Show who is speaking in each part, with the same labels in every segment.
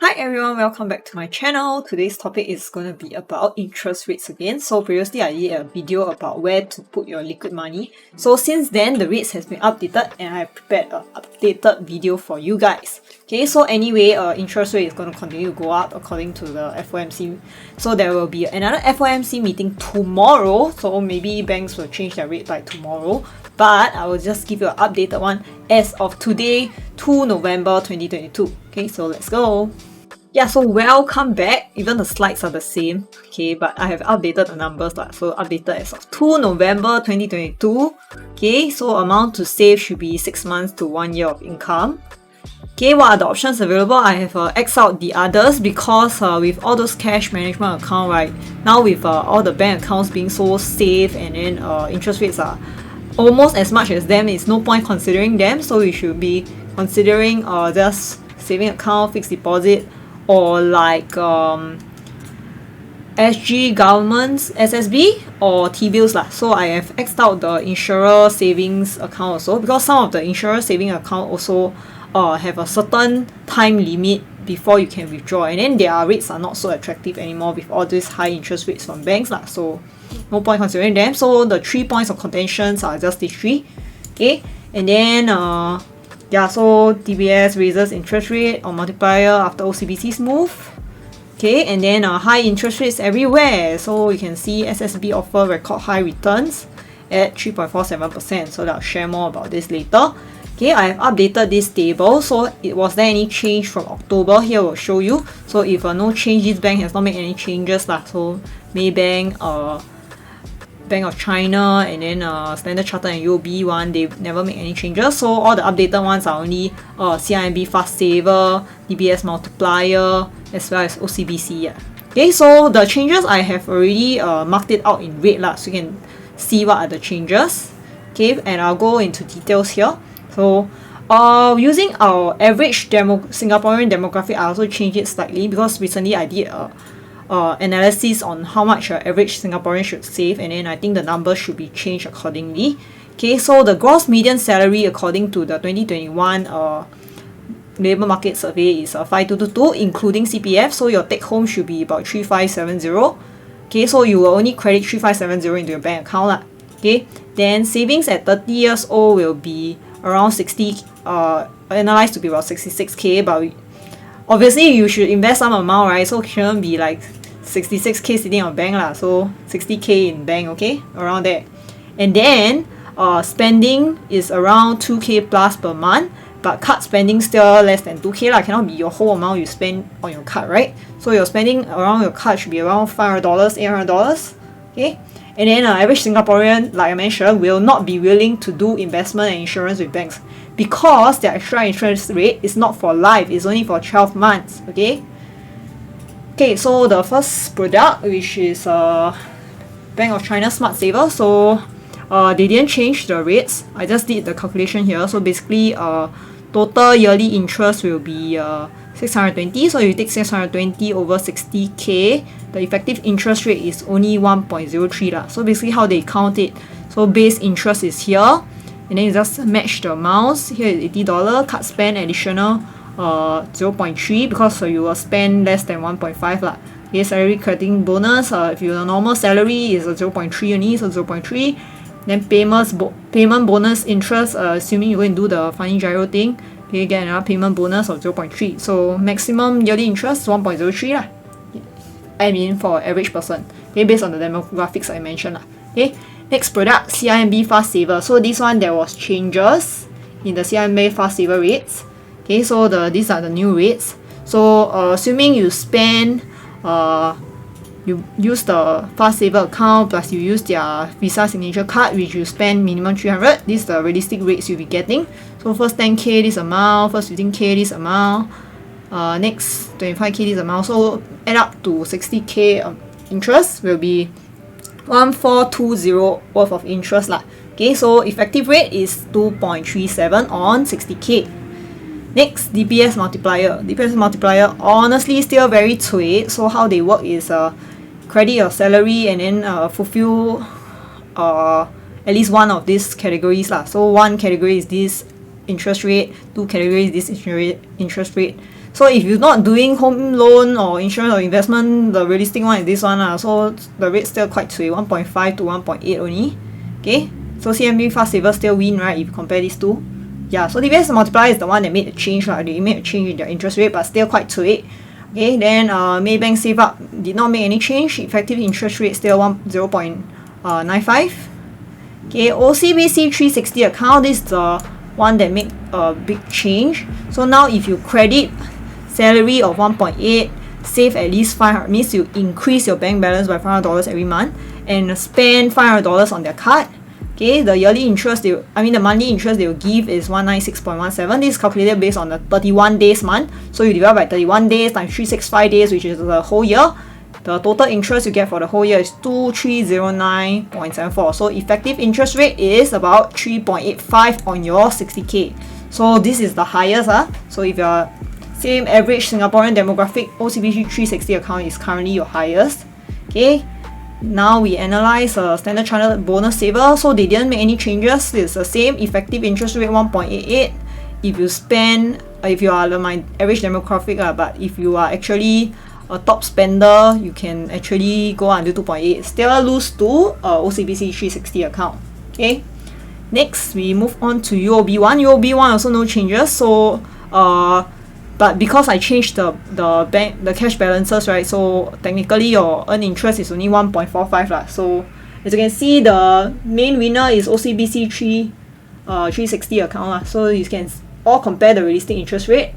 Speaker 1: Hi everyone, welcome back to my channel. Today's topic is going to be about interest rates again. So previously I did a video about where to put your liquid money. So since then the rates has been updated and I prepared an updated video for you guys. Okay, so anyway, interest rate is going to continue to go up according to the FOMC. So there will be another FOMC meeting tomorrow. So maybe banks will change their rate by tomorrow. But I will just give you an updated one as of today, 2 November 2022. Okay, so let's go. Yeah, so welcome back. Even the slides are the same. Okay, but I have updated the numbers. So updated as of 2 November 2022. Okay, so amount to save should be 6 months to 1 year of income. Okay, what are the options available? I have X out the others because with all those cash management account, right, now with all the bank accounts being so safe and then interest rates are almost as much as them, it's no point considering them. So we should be considering just saving account, fixed deposit, or like SG governments, SSB or T-bills lah. So I have X'd out the insurer savings account also because some of the insurer saving account also have a certain time limit before you can withdraw, and then their rates are not so attractive anymore with all these high interest rates from banks lah. So no point considering them. So the 3 points of contentions are just these 3. Okay, and then yeah, so DBS raises interest rate or multiplier after OCBC's move. Okay, and then high interest rates everywhere. So you can see SSB offer record high returns at 3.47%. So I'll share more about this later. Okay, I have updated this table. So was there any change from October? Here will show you. So if no change, this bank has not made any changes lah. So Maybank, Bank of China, and then Standard Chartered and UOB one, they never make any changes. So all the updated ones are only CIMB Fast Saver, DBS Multiplier, as well as OCBC. Yeah. Okay, so the changes I have already marked it out in red lah, so you can see what are the changes. Okay, and I'll go into details here. So using our average Singaporean demographic, I also changed it slightly because recently I did analysis on how much average Singaporean should save, and then I think the numbers should be changed accordingly. Okay, so the gross median salary according to the 2021 labour market survey is 5222 including CPF, so your take home should be about 3570. Okay, so you will only credit 3570 into your bank account lah. Okay, then savings at 30 years old will be around 60 analyzed to be about 66k, but obviously you should invest some amount, right? So it shouldn't be like 66k sitting on bank lah. So 60k in bank, okay, around there. And then spending is around 2k plus per month, but card spending still less than 2k lah. Cannot be your whole amount you spend on your card, right? So your spending around your card should be around $500, $800. Okay. And then average Singaporean, like I mentioned, will not be willing to do investment and insurance with banks because their extra interest rate is not for life, it's only for 12 months. Okay. Okay, so the first product, which is Bank of China Smart Saver. So they didn't change the rates. I just did the calculation here. So basically total yearly interest will be 620. So you take 620 over 60k, the effective interest rate is only 1.03 lah. So basically how they count it, so base interest is here, and then you just match the amounts. Here is $80, card spend additional 0.3 because you will spend less than 1.5 lah. Okay, salary crediting bonus, if your normal salary is 0.3 only, so 0.3. Then payment bonus interest, assuming you're going to do the funny gyro thing, you get another payment bonus of 0.3. So maximum yearly interest 1.03 lah. I mean for average person. Okay, based on the demographics I mentioned lah. Okay, next product, CIMB Fast Saver. So this one there was changes in the CIMB Fast Saver rates. Okay, so these are the new rates. So assuming you spend you use the Fast Saver account plus you use their Visa signature card, which you spend minimum 300. These are the realistic rates you'll be getting. So first 10k this amount, first 15k this amount, next 25k this amount. So add up to 60k interest will be 1420 worth of interest lah. Okay, so effective rate is 2.37 on 60k. Next, DBS multiplier. DBS multiplier honestly still very cui. So how they work is credit your salary and then fulfill at least one of these categories lah. So one category is this interest rate, two categories this interest rate. So if you're not doing home loan or insurance or investment, the realistic one is this one lah. So the rate still quite cui, 1.5 to 1.8 only. Okay, so CMB fast saver still win, right, if you compare these two. Yeah, so DBS multiplier is the one that made a change lah. They made a change in their interest rate, but still quite cui. Okay, then Maybank Save Up did not make any change. Effective interest rate still 0.95. Okay, OCBC 360 account, this is the one that make a big change. So now if you credit salary of 1.8, save at least 500, means you increase your bank balance by $500 every month, and spend $500 on their card. Okay, the yearly interest the monthly interest they will give is 196.17. This is calculated based on the 31 days month. So you divide by 31 days times 365 days, which is the whole year. The total interest you get for the whole year is 2309.74. So effective interest rate is about 3.85 on your 60k. So this is the highest. So if you're same average Singaporean demographic, OCBC 360 account is currently your highest. Okay. Now we analyze Standard Chartered bonus saver. So they didn't make any changes. It's the same effective interest rate 1.88. If you spend, if you are my average demographic, but if you are actually a top spender, you can actually go until 2.8. Still lose to OCBC 360 account. Okay. Next we move on to UOB1. UOB1 also no changes. So but because I changed the cash balances, right, so technically your earned interest is only 1.45 lah. So as you can see, the main winner is OCBC 360 account lah. So you can all compare the realistic interest rate.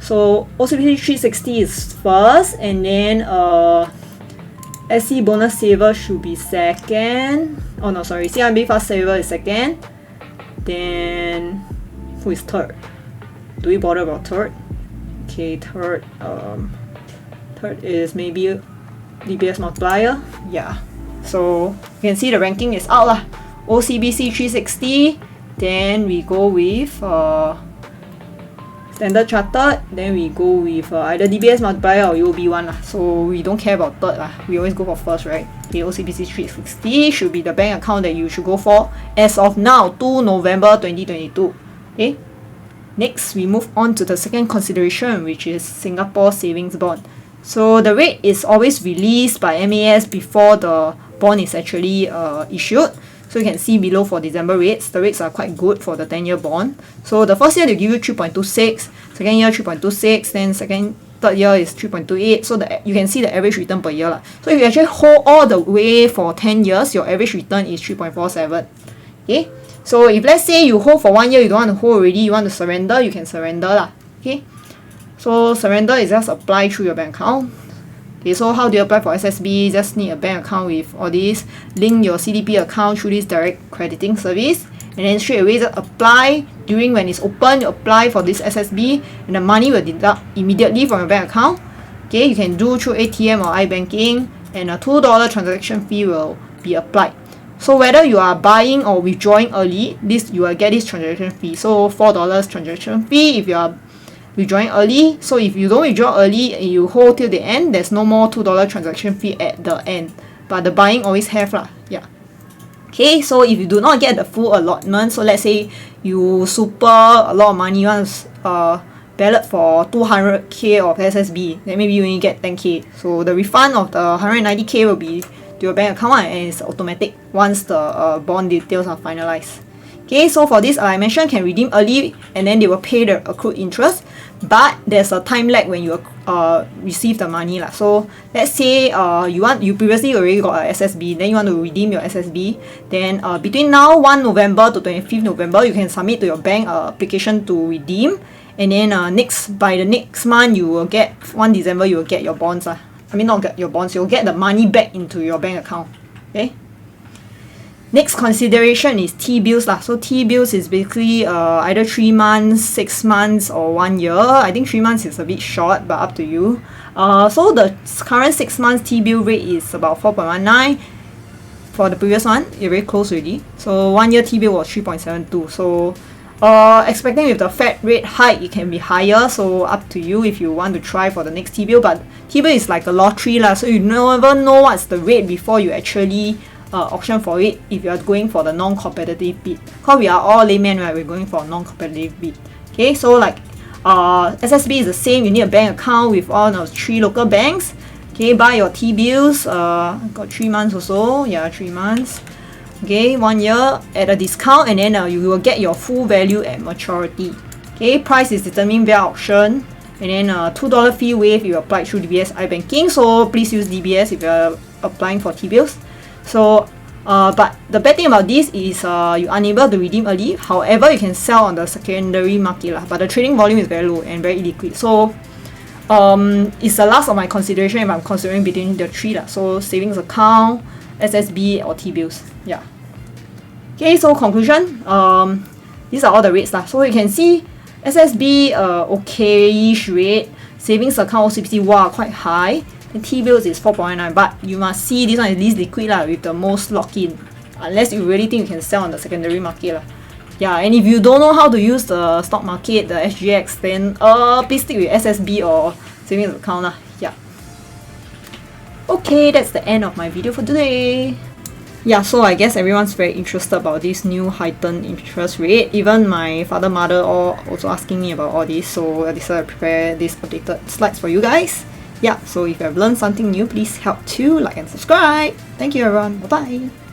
Speaker 1: So OCBC 360 is first, and then SC bonus saver should be second. Oh no, sorry, CIMB fast saver is second. Then who is third? Do we bother about third? Okay, third is maybe DBS multiplier. Yeah, so you can see the ranking is out lah. OCBC 360, then we go with Standard Chartered, then we go with either DBS multiplier or UOB1 lah. So we don't care about third lah. We always go for first, right? Okay, OCBC 360 should be the bank account that you should go for as of now, 2 November 2022. Okay. Next, we move on to the second consideration, which is Singapore Savings Bond. So the rate is always released by MAS before the bond is actually issued. So you can see below for December rates. The rates are quite good for the 10-year bond. So the first year they give you 3.26, second year 3.26, then third year is 3.28. So you can see the average return per year lah. So if you actually hold all the way for 10 years, your average return is 3.47. Okay. So if let's say you hold for 1 year, you don't want to hold already, you want to surrender, you can surrender lah. Okay. So surrender is just apply through your bank account. Okay, so how do you apply for SSB? Just need a bank account with all these. Link your CDP account through this direct crediting service, and then straight away just apply. During when it's open, you apply for this SSB, and the money will deduct immediately from your bank account. Okay, you can do through ATM or iBanking, and a $2 transaction fee will be applied. So whether you are buying or withdrawing early, you will get this transaction fee. So $4 transaction fee if you are withdrawing early. So if you don't withdraw early and you hold till the end, there's no more $2 transaction fee at the end. But the buying always have lah. Yeah. Okay, so if you do not get the full allotment, so let's say you super a lot of money, you want to ballot for 200k of SSB, then maybe you only get 10k. So the refund of the 190k will be to your bank account, and it's automatic once the bond details are finalized. Okay, so for this, I mentioned can redeem early, and then they will pay the accrued interest, but there's a time lag when you receive the money lah. So let's say you previously already got a SSB, then you want to redeem your SSB, then between now 1 November to 25th November, you can submit to your bank application to redeem, and then by the next month you will get 1 December you will get your bonds lah. I mean, not get your bonds, you'll get the money back into your bank account. Okay. Next consideration is T-bills lah. So T-bills is basically either 3 months, 6 months, or 1 year. I think 3 months is a bit short, but up to you. So the current 6 months T-bill rate is about 4.19. For the previous one, it's very close already. So 1 year T-bill was 3.72. So expecting with the Fed rate hike, it can be higher. So up to you if you want to try for the next T-bill. But T-bill is like a lottery lah. So you never know what's the rate before you actually auction for it if you are going for the non-competitive bid. Because we are all laymen, right? We're going for a non-competitive bid. Okay, so like SSB is the same. You need a bank account with all of 3 local banks. Okay, buy your T-bills. Got 3 months or so. Yeah, 3 months. Okay, 1 year at a discount, and then you will get your full value at maturity. Okay, price is determined via auction, and then $2 fee waive if you apply through DBS iBanking. So please use DBS if you're applying for T-bills. So but the bad thing about this is you're unable to redeem early. However, you can sell on the secondary market lah, but the trading volume is very low and very illiquid. So it's the last of my consideration if I'm considering between the 3 lah. So savings account, SSB or T-bills. Yeah. Okay, so conclusion. These are all the rates lah. So you can see SSB okay-ish rate, savings account OCBC wow quite high. And T-bills is 4.9, but you must see this one is least liquid lah, with the most lock-in, unless you really think you can sell on the secondary market lah. Yeah, and if you don't know how to use the stock market, the SGX, then please stick with SSB or savings account lah. Yeah. Okay, that's the end of my video for today. Yeah, so I guess everyone's very interested about this new heightened interest rate. Even my father, mother all also asking me about all this, so I decided to prepare these updated slides for you guys. Yeah, so if you have learned something new, please help to like and subscribe. Thank you everyone. Bye-bye.